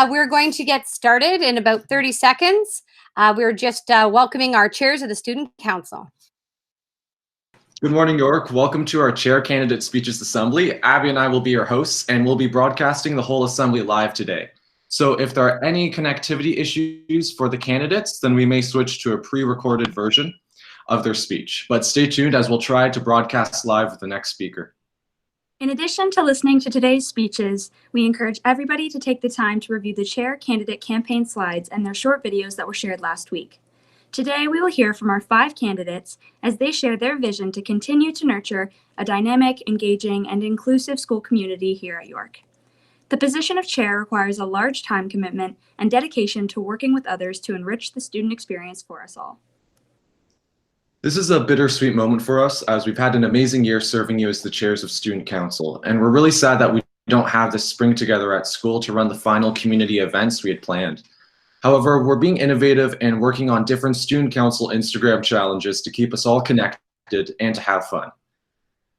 We're going to get started in about 30 seconds. We're just welcoming our chairs of the Student Council. Good morning, York. Welcome to our Chair Candidate Speeches Assembly. Abby and I will be your hosts, and we'll be broadcasting the whole assembly live today. So if there are any connectivity issues for the candidates, then we may switch to a pre-recorded version of their speech. But stay tuned as we'll try to broadcast live with the next speaker. In addition to listening to today's speeches, we encourage everybody to take the time to review the chair candidate campaign slides and their short videos that were shared last week. Today, we will hear from our 5 candidates as they share their vision to continue to nurture a dynamic, engaging, and inclusive school community here at York. The position of chair requires a large time commitment and dedication to working with others to enrich the student experience for us all. This is a bittersweet moment for us as we've had an amazing year serving you as the chairs of Student Council, and we're really sad that we don't have this spring together at school to run the final community events we had planned. However, we're being innovative and working on different Student Council Instagram challenges to keep us all connected and to have fun.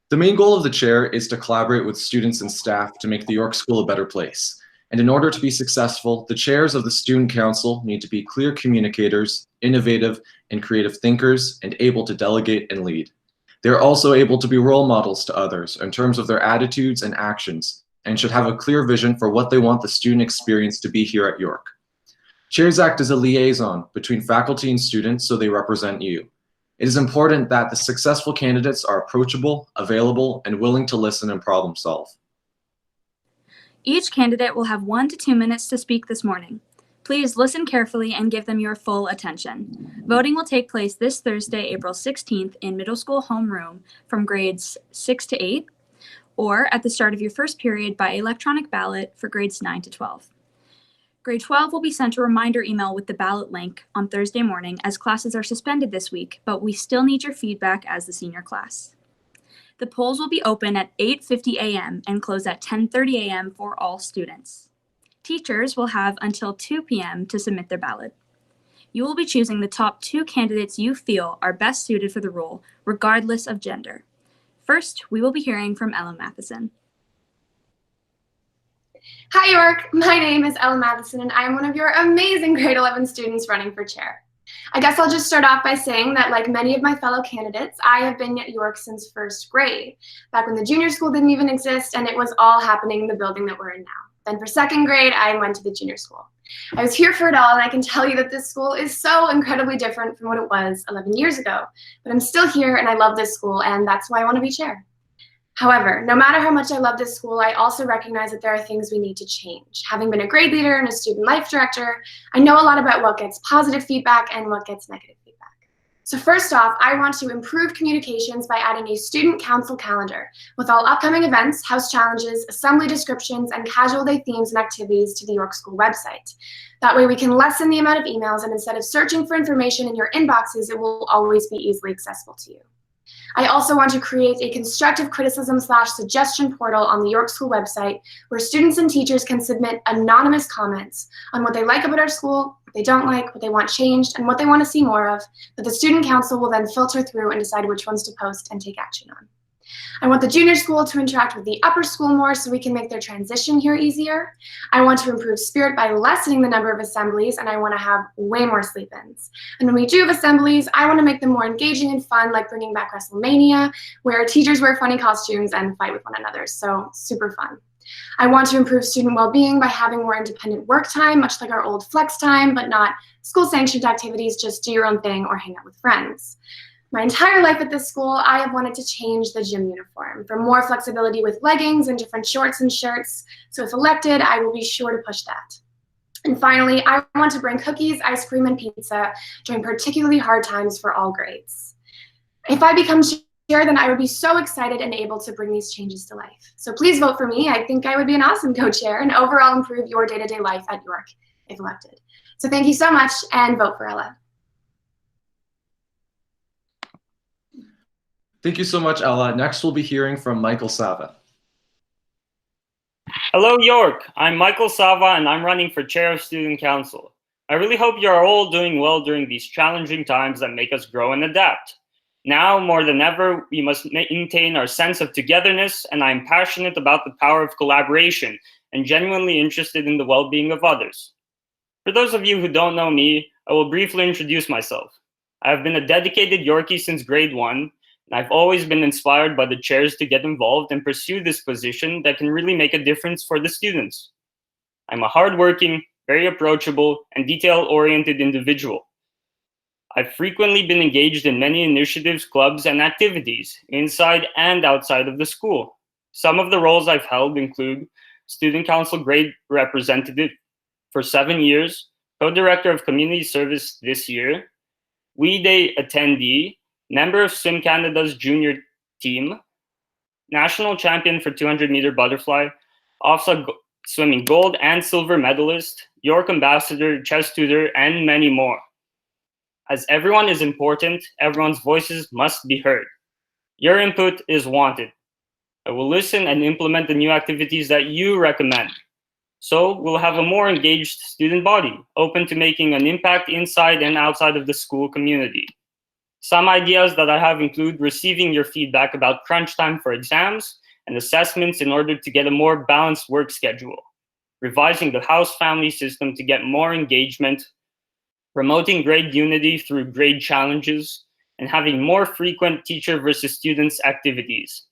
The main goal of the chair is to collaborate with students and staff to make the York School a better place. And in order to be successful, the chairs of the Student Council need to be clear communicators, innovative and creative thinkers, and able to delegate and lead. They're also able to be role models to others in terms of their attitudes and actions, and should have a clear vision for what they want the student experience to be here at York. Chairs act as a liaison between faculty and students so they represent you. It is important that the successful candidates are approachable, available, and willing to listen and problem solve. Each candidate will have 1 to 2 minutes to speak this morning. Please listen carefully and give them your full attention. Voting will take place this Thursday, April 16th in middle school homeroom from grades 6 to 8, or at the start of your first period by electronic ballot for grades 9 to 12. Grade 12 will be sent a reminder email with the ballot link on Thursday morning as classes are suspended this week, but we still need your feedback as the senior class. The polls will be open at 8:50 a.m. and close at 10:30 a.m. for all students. Teachers will have until 2 p.m. to submit their ballot. You will be choosing the top 2 candidates you feel are best suited for the role, regardless of gender. First, we will be hearing from Ella Matheson. Hi York, my name is Ella Madison and I am one of your amazing grade 11 students running for chair. I guess I'll just start off by saying that like many of my fellow candidates, I have been at York since first grade, back when the junior school didn't even exist and it was all happening in the building that we're in now. Then for second grade, I went to the junior school. I was here for it all and I can tell you that this school is so incredibly different from what it was 11 years ago, but I'm still here and I love this school and that's why I want to be chair. However, no matter how much I love this school, I also recognize that there are things we need to change. Having been a grade leader and a student life director, I know a lot about what gets positive feedback and what gets negative feedback. So first off, I want to improve communications by adding a student council calendar with all upcoming events, house challenges, assembly descriptions, and casual day themes and activities to the York School website. That way we can lessen the amount of emails and instead of searching for information in your inboxes, it will always be easily accessible to you. I also want to create a constructive criticism/suggestion portal on the York School website where students and teachers can submit anonymous comments on what they like about our school, what they don't like, what they want changed, and what they want to see more of, that the Student Council will then filter through and decide which ones to post and take action on. I want the junior school to interact with the upper school more so we can make their transition here easier. I want to improve spirit by lessening the number of assemblies, and I want to have way more sleep-ins. And when we do have assemblies, I want to make them more engaging and fun, like bringing back WrestleMania, where teachers wear funny costumes and fight with one another, so super fun. I want to improve student well-being by having more independent work time, much like our old flex time, but not school-sanctioned activities, just do your own thing or hang out with friends. My entire life at this school, I have wanted to change the gym uniform for more flexibility with leggings and different shorts and shirts. So if elected, I will be sure to push that. And finally, I want to bring cookies, ice cream, and pizza during particularly hard times for all grades. If I become chair, then I would be so excited and able to bring these changes to life. So please vote for me. I think I would be an awesome co-chair and overall improve your day-to-day life at York if elected. So thank you so much and vote for Ella. Thank you so much, Ella. Next, we'll be hearing from Michael Sava. Hello, York. I'm Michael Sava, and I'm running for Chair of Student Council. I really hope you're all doing well during these challenging times that make us grow and adapt. Now, more than ever, we must maintain our sense of togetherness, and I'm passionate about the power of collaboration and genuinely interested in the well-being of others. For those of you who don't know me, I will briefly introduce myself. I have been a dedicated Yorkie since grade 1, and I've always been inspired by the chairs to get involved and pursue this position that can really make a difference for the students. I'm a hardworking, very approachable, and detail-oriented individual. I've frequently been engaged in many initiatives, clubs, and activities inside and outside of the school. Some of the roles I've held include Student Council Grade Representative for 7 years, Co-Director of Community Service this year, We Day attendee, member of Swim Canada's junior team, national champion for 200-meter butterfly, OFSA swimming gold and silver medalist, York ambassador, chess tutor, and many more. As everyone is important, everyone's voices must be heard. Your input is wanted. I will listen and implement the new activities that you recommend. So we'll have a more engaged student body, open to making an impact inside and outside of the school community. Some ideas that I have include receiving your feedback about crunch time for exams and assessments in order to get a more balanced work schedule, revising the house family system to get more engagement, promoting grade unity through grade challenges, and having more frequent teacher versus students activities.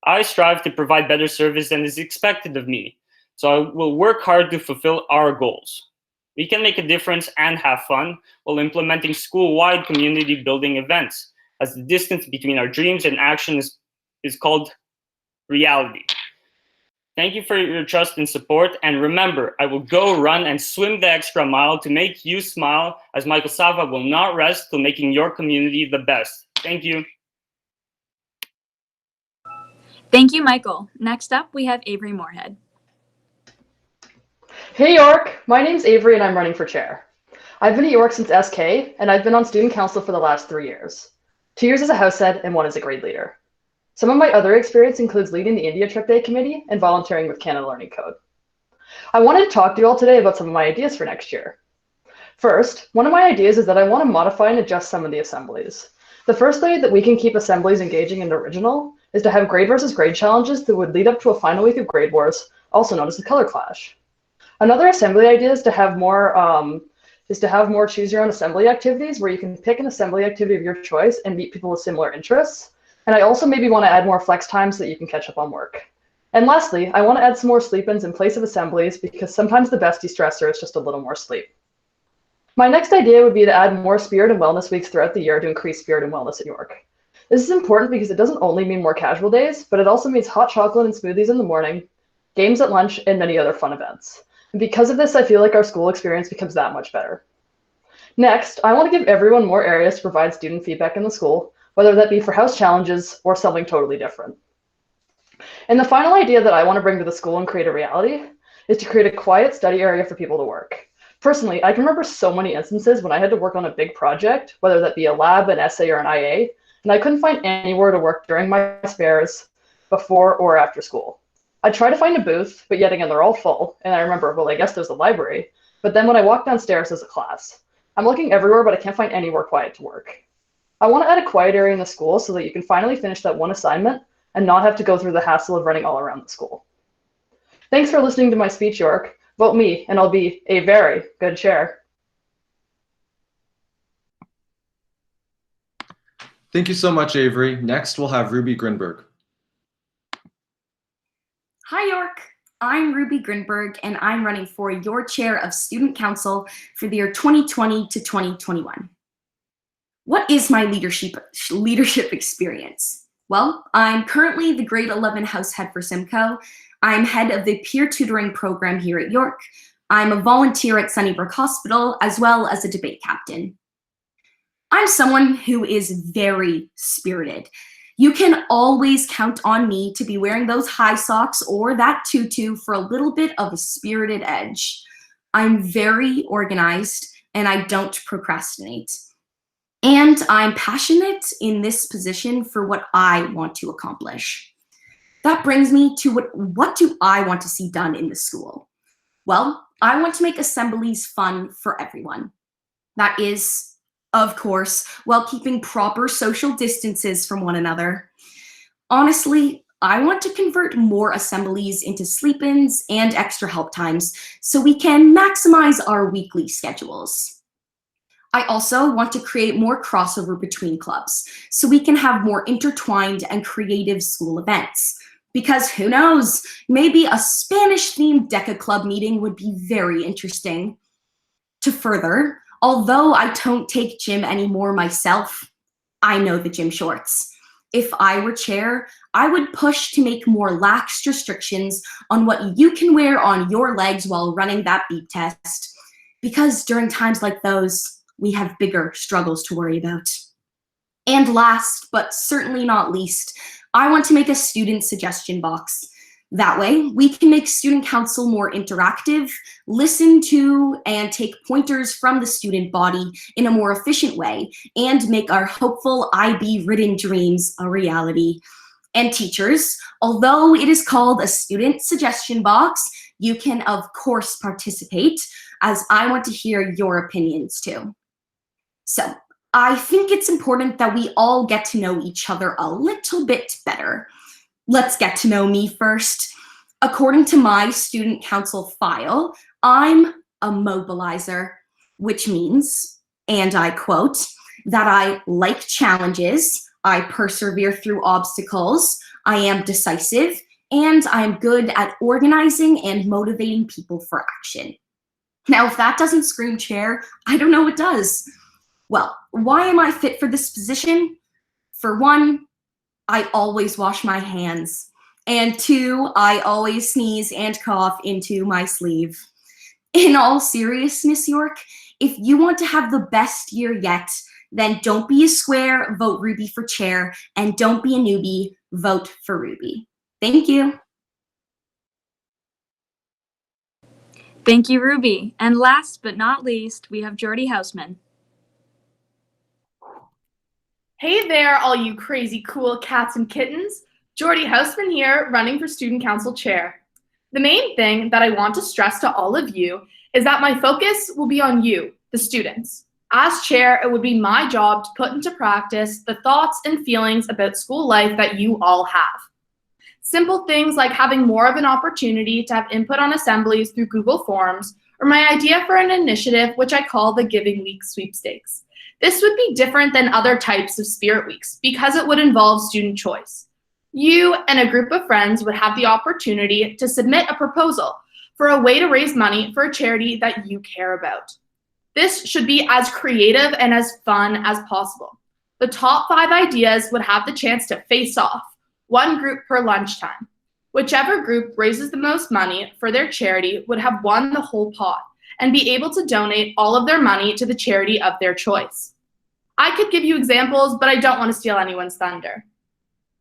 I strive to provide better service than is expected of me, so I will work hard to fulfill our goals. We can make a difference and have fun while implementing school-wide community building events, as the distance between our dreams and action is called reality. Thank you for your trust and support, and remember, I will go run and swim the extra mile to make you smile, as Michael Sava will not rest till making your community the best. Thank you. Thank you, Michael. Next up, we have Avery Morehead. Hey York, my name's Avery and I'm running for chair. I've been at York since SK and I've been on student council for the last 3 years. 2 years as a house head and 1 as a grade leader. Some of my other experience includes leading the India Trip Day Committee and volunteering with Canada Learning Code. I wanted to talk to you all today about some of my ideas for next year. First, one of my ideas is that I want to modify and adjust some of the assemblies. The first way that we can keep assemblies engaging and original is to have grade versus grade challenges that would lead up to a final week of grade wars, also known as the color clash. Another assembly idea is to have more choose your own assembly activities where you can pick an assembly activity of your choice and meet people with similar interests. And I also maybe want to add more flex time so that you can catch up on work. And lastly, I want to add some more sleep-ins in place of assemblies because sometimes the best de-stressor is just a little more sleep. My next idea would be to add more spirit and wellness weeks throughout the year to increase spirit and wellness at York. This is important because it doesn't only mean more casual days, but it also means hot chocolate and smoothies in the morning, games at lunch, and many other fun events. And because of this, I feel like our school experience becomes that much better. Next, I want to give everyone more areas to provide student feedback in the school, whether that be for house challenges or something totally different. And the final idea that I want to bring to the school and create a reality is to create a quiet study area for people to work. Personally, I can remember so many instances when I had to work on a big project, whether that be a lab, an essay, or an IA, and I couldn't find anywhere to work during my spares before or after school. I tried to find a booth, but yet again, they're all full. And I remember, well, I guess there's a library. But then when I walk downstairs, there's a class. I'm looking everywhere, but I can't find anywhere quiet to work. I want to add a quiet area in the school so that you can finally finish that one assignment and not have to go through the hassle of running all around the school. Thanks for listening to my speech, York. Vote me, and I'll be a very good chair. Thank you so much, Avery. Next, we'll have Ruby Greenberg. Hi, York. I'm Ruby Greenberg, and I'm running for your chair of Student Council for the year 2020 to 2021. What is my leadership experience? Well, I'm currently the grade 11 house head for Simcoe. I'm head of the peer tutoring program here at York. I'm a volunteer at Sunnybrook Hospital, as well as a debate captain. I'm someone who is very spirited. You can always count on me to be wearing those high socks or that tutu for a little bit of a spirited edge. I'm very organized and I don't procrastinate. And I'm passionate in this position for what I want to accomplish. That brings me to what do I want to see done in the school? Well, I want to make assemblies fun for everyone. That is, of course, while keeping proper social distances from one another. Honestly, I want to convert more assemblies into sleep-ins and extra help times so we can maximize our weekly schedules. I also want to create more crossover between clubs so we can have more intertwined and creative school events. Because who knows, maybe a Spanish-themed Deca Club meeting would be very interesting. To further, although I don't take gym anymore myself, I know the gym shorts. If I were chair, I would push to make more lax restrictions on what you can wear on your legs while running that beep test. Because during times like those, we have bigger struggles to worry about. And last, but certainly not least, I want to make a student suggestion box. That way, we can make student council more interactive, listen to and take pointers from the student body in a more efficient way, and make our hopeful IB-ridden dreams a reality. And teachers, although it is called a student suggestion box, you can of course participate, as I want to hear your opinions too. So, I think it's important that we all get to know each other a little bit better. Let's get to know me first. According to my student council file, I'm a mobilizer, which means, and I quote, that I like challenges, I persevere through obstacles, I am decisive, and I'm good at organizing and motivating people for action. Now, if that doesn't scream chair, I don't know what does. Well, why am I fit for this position? For one, I always wash my hands. And two, I always sneeze and cough into my sleeve. In all seriousness, York, if you want to have the best year yet, then don't be a square, vote Ruby for chair, and don't be a newbie, vote for Ruby. Thank you. Thank you, Ruby. And last but not least, we have Jordi Houseman. Hey there, all you crazy cool cats and kittens. Jordi Houseman here, running for Student Council Chair. The main thing that I want to stress to all of you is that my focus will be on you, the students. As chair, it would be my job to put into practice the thoughts and feelings about school life that you all have. Simple things like having more of an opportunity to have input on assemblies through Google Forms, or my idea for an initiative which I call the Giving Week Sweepstakes. This would be different than other types of Spirit Weeks because it would involve student choice. You and a group of friends would have the opportunity to submit a proposal for a way to raise money for a charity that you care about. This should be as creative and as fun as possible. The top 5 ideas would have the chance to face off, one group per lunchtime. Whichever group raises the most money for their charity would have won the whole pot and be able to donate all of their money to the charity of their choice. I could give you examples, but I don't want to steal anyone's thunder.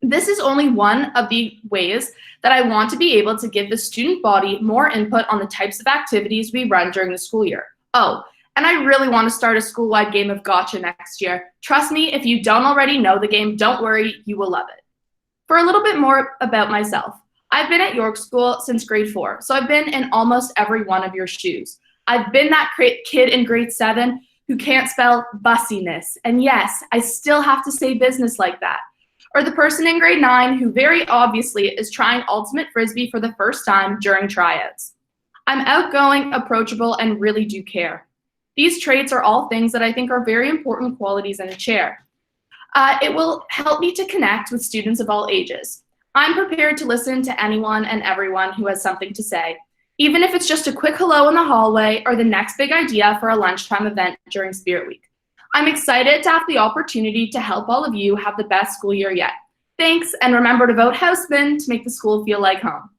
This is only one of the ways that I want to be able to give the student body more input on the types of activities we run during the school year. Oh, and I really want to start a school-wide game of gotcha next year. Trust me, if you don't already know the game, don't worry, you will love it. For a little bit more about myself, I've been at York School since grade 4, so I've been in almost every one of your shoes. I've been that kid in grade 7 who can't spell bussiness, and yes, I still have to say business like that. Or the person in grade 9 who very obviously is trying ultimate frisbee for the first time during tryouts. I'm outgoing, approachable, and really do care. These traits are all things that I think are very important qualities in a chair. It will help me to connect with students of all ages. I'm prepared to listen to anyone and everyone who has something to say, even if it's just a quick hello in the hallway or the next big idea for a lunchtime event during Spirit Week. I'm excited to have the opportunity to help all of you have the best school year yet. Thanks, and remember to vote Houseman to make the school feel like home.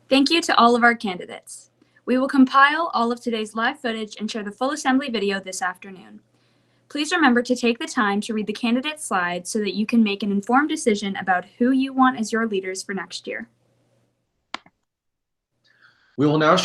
Thank you to all of our candidates. We will compile all of today's live footage and share the full assembly video this afternoon. Please remember to take the time to read the candidate slides so that you can make an informed decision about who you want as your leaders for next year. We will now